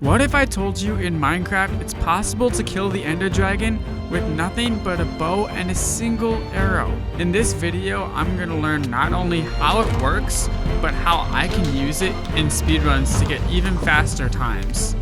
What if I told you in Minecraft it's possible to kill the Ender Dragon with nothing but a bow and a single arrow? In this video, I'm going to learn not only how it works, but how I can use it in speedruns to get even faster times.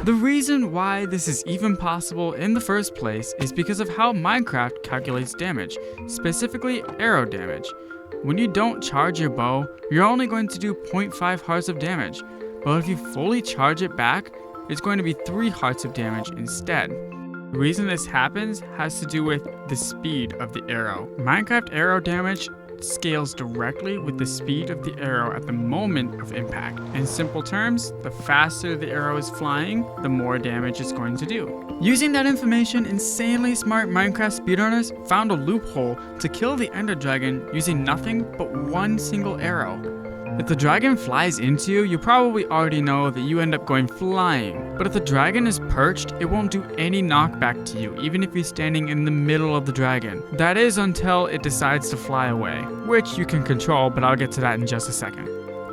The reason why this is even possible in the first place is because of how Minecraft calculates damage, specifically arrow damage. When you don't charge your bow, you're only going to do 0.5 hearts of damage. But if you fully charge it back, it's going to be 3 hearts of damage instead. The reason this happens has to do with the speed of the arrow. Minecraft arrow damage scales directly with the speed of the arrow at the moment of impact. In simple terms, the faster the arrow is flying, the more damage it's going to do. Using that information, insanely smart Minecraft speedrunners found a loophole to kill the Ender Dragon using nothing but one single arrow. If the dragon flies into you, you probably already know that you end up going flying. But if the dragon is perched, it won't do any knockback to you, even if you're standing in the middle of the dragon. That is until it decides to fly away, which you can control, but I'll get to that in just a second.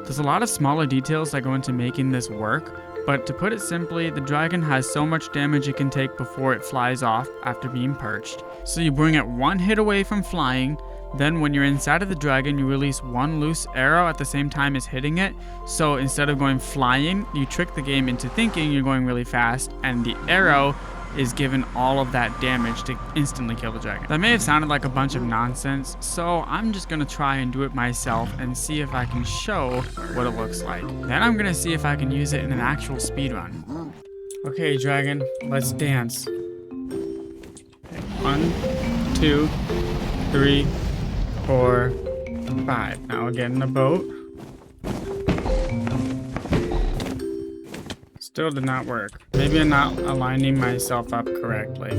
There's a lot of smaller details that go into making this work, but to put it simply, the dragon has so much damage it can take before it flies off after being perched. So you bring it one hit away from flying. Then when you're inside of the dragon, you release one loose arrow at the same time as hitting it. So instead of going flying, you trick the game into thinking you're going really fast, and the arrow is given all of that damage to instantly kill the dragon. That may have sounded like a bunch of nonsense, so I'm just gonna try and do it myself and see if I can show what it looks like. Then I'm gonna see if I can use it in an actual speedrun. Okay, dragon, let's dance. 1, 2, 3, 4, 5. Now we'll get in the boat. Still did not work. Maybe I'm not aligning myself up correctly.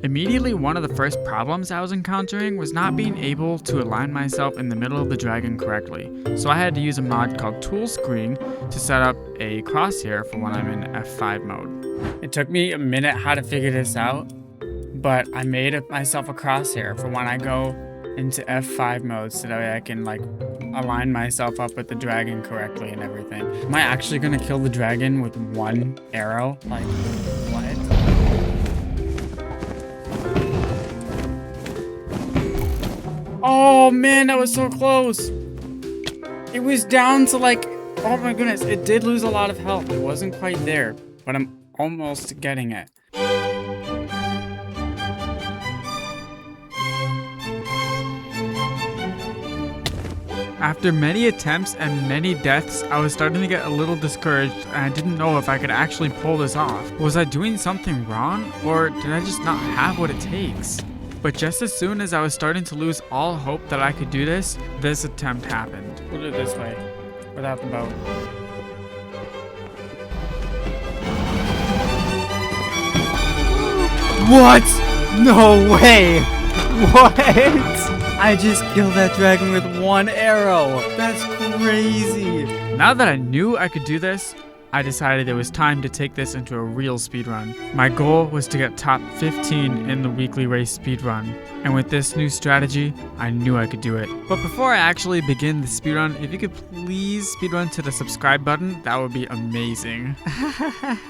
Immediately, one of the first problems I was encountering was not being able to align myself in the middle of the dragon correctly. So I had to use a mod called Tool Screen to set up a crosshair for when I'm in F5 mode. It took me a minute how to figure this out, but I made myself a crosshair for when I go into F5 mode so that way I can align myself up with the dragon correctly and everything. Am I actually gonna kill the dragon with one arrow? Like, what? Oh man, that was so close. It was down to oh my goodness, it did lose a lot of health. It wasn't quite there, but I'm almost getting it. After many attempts and many deaths, I was starting to get a little discouraged and I didn't know if I could actually pull this off. Was I doing something wrong, or did I just not have what it takes? But just as soon as I was starting to lose all hope that I could do this, this attempt happened. We'll do it this way, without the boat. What? No way! What? I just killed that dragon with one arrow. That's crazy. Now that I knew I could do this, I decided it was time to take this into a real speedrun. My goal was to get top 15 in the weekly race speedrun, and with this new strategy, I knew I could do it. But before I actually begin the speedrun, if you could please speedrun to the subscribe button, that would be amazing.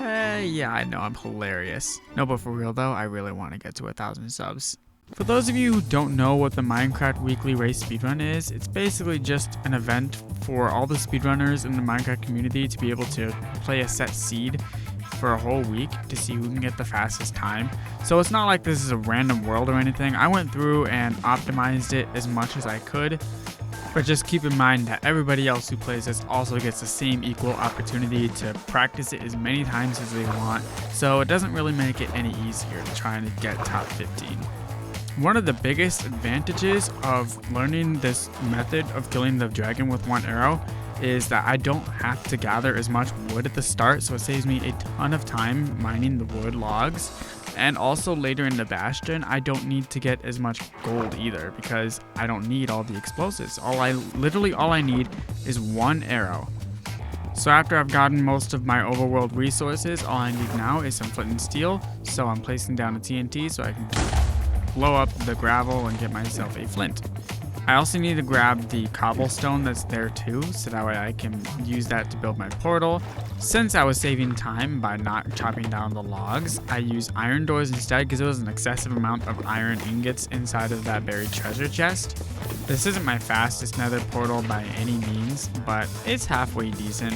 Yeah, I know, I'm hilarious. No, but for real though, I really want to get to 1,000 subs. For those of you who don't know what the Minecraft Weekly Race Speedrun is, it's basically just an event for all the speedrunners in the Minecraft community to be able to play a set seed for a whole week to see who can get the fastest time. So it's not like this is a random world or anything. I went through and optimized it as much as I could, but just keep in mind that everybody else who plays this also gets the same equal opportunity to practice it as many times as they want, so it doesn't really make it any easier to try and get top 15. One of the biggest advantages of learning this method of killing the dragon with one arrow is that I don't have to gather as much wood at the start, so it saves me a ton of time mining the wood logs. And also later in the bastion, I don't need to get as much gold either because I don't need all the explosives. Literally all I need is one arrow. So after I've gotten most of my overworld resources, all I need now is some flint and steel. So I'm placing down a TNT so I can blow up the gravel and get myself a flint. I also need to grab the cobblestone that's there too, so that way I can use that to build my portal. Since I was saving time by not chopping down the logs, I used iron doors instead because there was an excessive amount of iron ingots inside of that buried treasure chest. This isn't my fastest nether portal by any means, but it's halfway decent.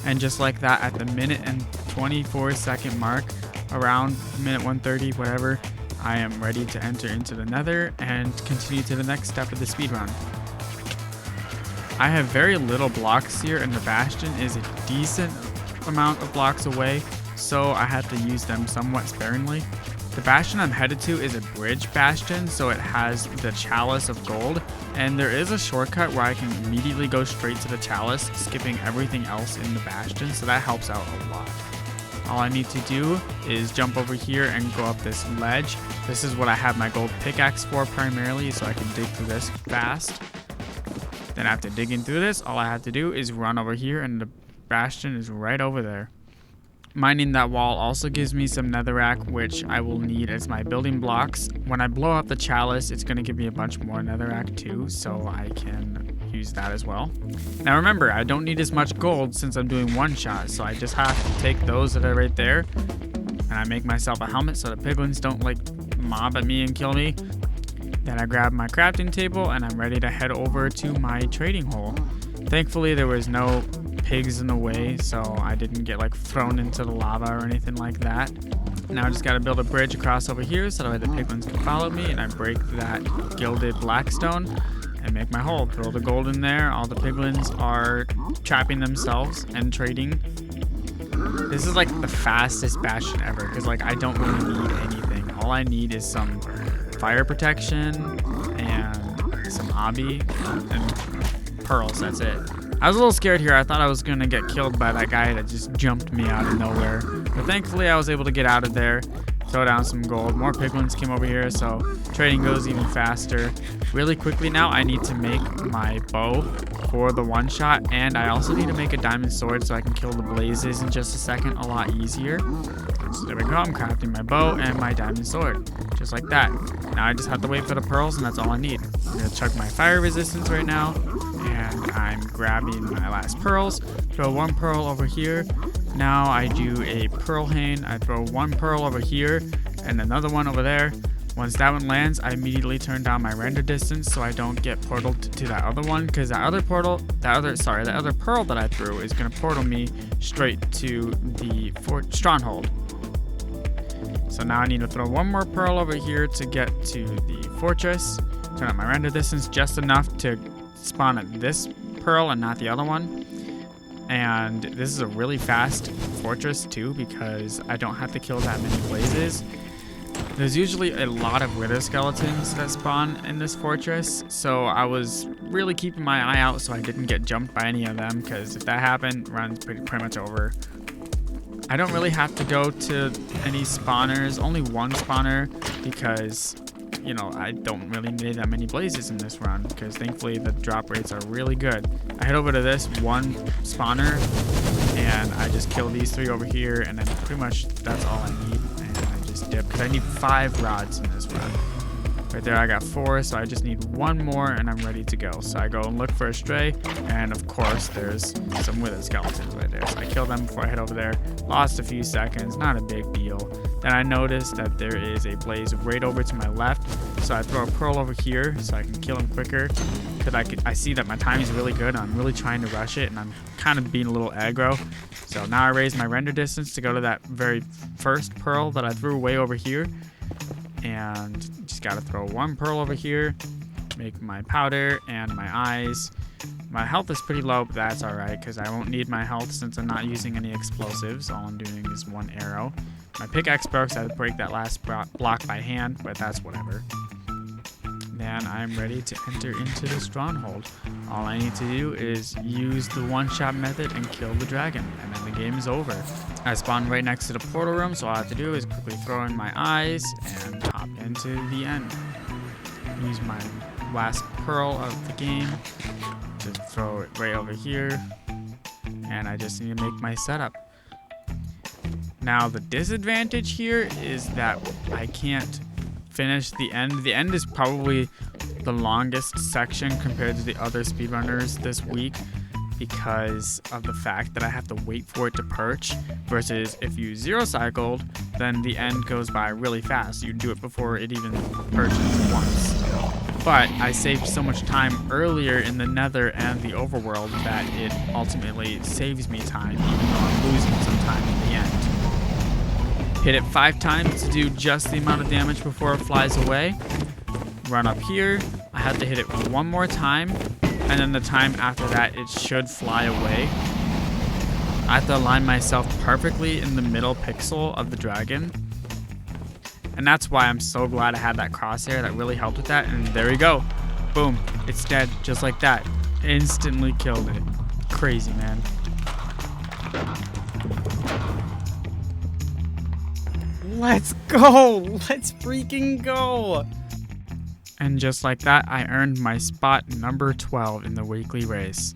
And just like that, at the minute and 24-second mark, around minute 130, whatever, I am ready to enter into the nether and continue to the next step of the speedrun. I have very little blocks here, and the bastion is a decent amount of blocks away, so I had to use them somewhat sparingly. The bastion I'm headed to is a bridge bastion, so it has the chalice of gold, and there is a shortcut where I can immediately go straight to the chalice, skipping everything else in the bastion, so that helps out a lot. All I need to do is jump over here and go up this ledge. This is what I have my gold pickaxe for primarily, so I can dig through this fast. Then after digging through this, all I have to do is run over here, and the bastion is right over there. Mining that wall also gives me some netherrack, which I will need as my building blocks. When I blow up the chalice, it's going to give me a bunch more netherrack too, so I can use that as well. Now remember, I don't need as much gold since I'm doing one shot, so I just have to take those that are right there, and I make myself a helmet so the piglins don't like mob at me and kill me. Then I grab my crafting table and I'm ready to head over to my trading hole. Thankfully there was no pigs in the way, so I didn't get like thrown into the lava or anything like that. Now I just gotta build a bridge across over here so that way the piglins can follow me, and I break that gilded blackstone and make my hole. Throw the gold in there. All the piglins are trapping themselves and trading. This is like the fastest bastion ever because like I don't really need anything. All I need is some fire protection and some obby and pearls. That's it. I was a little scared here. I thought I was gonna get killed by that guy that just jumped me out of nowhere. But thankfully I was able to get out of there, throw down some gold. More piglins came over here, so trading goes even faster. Really quickly now, I need to make my bow for the one shot, and I also need to make a diamond sword so I can kill the blazes in just a second a lot easier. So there we go, I'm crafting my bow and my diamond sword, just like that. Now I just have to wait for the pearls, and that's all I need. I'm gonna chug my fire resistance right now, and I'm grabbing my last pearls. Throw one pearl over here. Now I do a pearl hain. I throw one pearl over here and another one over there. Once that one lands, I immediately turn down my render distance so I don't get portaled to that other one, because that other pearl that I threw is gonna portal me straight to the stronghold. So now I need to throw one more pearl over here to get to the fortress. Turn up my render distance just enough to spawn at this pearl and not the other one. And this is a really fast fortress too because I don't have to kill that many blazes. There's usually a lot of wither skeletons that spawn in this fortress, so I was really keeping my eye out so I didn't get jumped by any of them, because if that happened, run's pretty much over. I don't really have to go to any spawners, only one spawner, because you know, I don't really need that many blazes in this run because thankfully the drop rates are really good. I head over to this one spawner and I just kill these three over here, and then pretty much that's all I need, and I just dip because I need 5 rods in this run. Right there I got 4, so I just need 1 more and I'm ready to go. So I go and look for a stray, and of course there's some wither skeletons right there, so I kill them before I head over there. Lost a few seconds, not a big deal. Then I notice that there is a blaze right over to my left, so I throw a pearl over here so I can kill him quicker, because I see that my timing is really good and I'm really trying to rush it, and I'm kind of being a little aggro. So now I raise my render distance to go to that very first pearl that I threw way over here, and just gotta throw 1 pearl over here, make my powder and my eyes. My health is pretty low, but that's alright because I won't need my health since I'm not using any explosives. All I'm doing is 1 arrow. My pickaxe broke, so I had to break that last block by hand, but that's whatever. Then I'm ready to enter into the stronghold. All I need to do is use the one-shot method and kill the dragon, and then the game is over. I spawn right next to the portal room, so all I have to do is quickly throw in my eyes and hop into the end. Use my last pearl of the game to throw it right over here, and I just need to make my setup. Now the disadvantage here is that I can't finish the end. The end is probably the longest section compared to the other speedrunners this week because of the fact that I have to wait for it to perch, versus if you zero cycled, then the end goes by really fast. You do it before it even perches once. But I saved so much time earlier in the Nether and the Overworld that it ultimately saves me time, even though I'm losing some time in the end. Hit it 5 times to do just the amount of damage before it flies away. Run up here. I have to hit it 1 more time, and then the time after that it should fly away. I have to align myself perfectly in the middle pixel of the dragon. And that's why I'm so glad I had that crosshair. That really helped with that. And there we go. Boom. It's dead just like that. Instantly killed it. Crazy, man. Let's go. Let's freaking go. And just like that, I earned my spot number 12 in the weekly race.